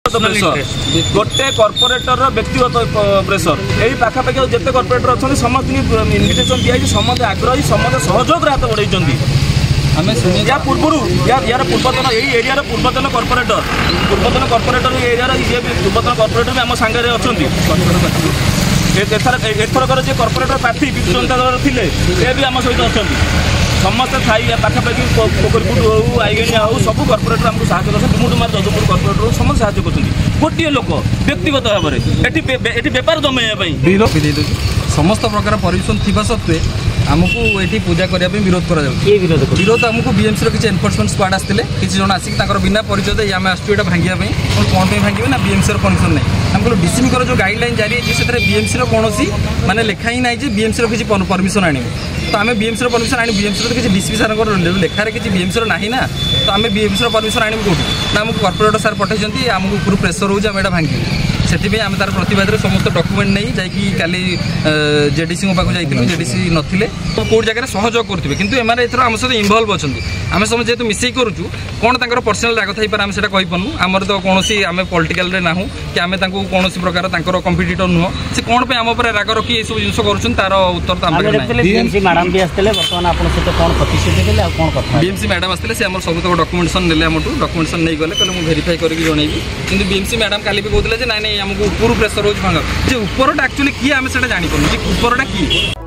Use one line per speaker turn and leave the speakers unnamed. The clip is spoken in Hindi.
गोटे कर्पोरेटर व्यक्तिगत प्रेसर यही पाखापाखि जिते कर्पोरेटर अच्छा समस्त इनविटेशन दिखाई समस्त आग्रही समस्त सहयोग हाथ बढ़ाई या पूर्व यार पूर्वतन यही एरिया पूर्वतन कर्पोरेटर एरिया पूर्वतन कर्पोरेटर भी आम सांगे अच्छा एथरकर जे कर्पोरेटर प्रार्थी विजु जनता दल थे ये भी आम सहित अच्छा समस्त थाई पाखापाखि पोखरीपुट हो आईगणी हो सब कर्पोरेटर आमको साहय कर डुमुडुमार जजपुर कर्पोरेटर समस्त साहय कर गोटे लोक व्यक्तिगत भाव में बेपार जमाइवाई
समस्त प्रकार परमिशन थी सत्वे आमको ये पूजा करने विरोध कर विरोध आमको बीएमसी किसी एनफोर्समेंट स्क्वाड आसते किसी जन आसिक बिना परिचय आम आसू यहाँ भांगे कौन भांगे ना बीएमसी परमिशन नहीं आम डीसीमी जो गाइडलाइन जारी है बीएमसी कौन माने लिखा ही ना बीएमसी किसी परमिशन आने तो आम बीएमसी परमिशन आनी बीएमसी तो किसी डीसीपी सार लेखार किसी बीएमसी ना ना तो आम बीएमसी परमिशन आने कौटी ना आमको कर्पोरेटर सार पठाई आमको ऊपर प्रेसर हो यहाँ भांगे से आम तार प्रतिवाद समस्त डॉक्यूमेंट नहीं जाकि काली जेडीसी पाक जाइए जेडीसी नथिले तो कौट जगह सहयोग करुवे किंतु एम आम सहित इनवल्व अच्छा आम समझ जेहतु मिसई करूँ कौन तर पर्सनाल राग थी आम से कहीपनु आमर तो कौन आम पॉलिटिकल ना कि आम कौन प्रकार कंपिटिटर नुह से कौन पे आम राग रखी ये सब जिन कर तार उत्तर तो
बीएमसी
मैडम आसते सब तक डॉक्यूमेंटेशन ने डॉक्यूमेंटेशन नहीं गले कहले वेरीफाई करके जनइबी कि बीएमसी मैडम काली भी कहते ना आमको ऊपर प्रेसर हो भांगा जे ऊपर एक्चुअली किए आम से जापर ऊपरटा किए।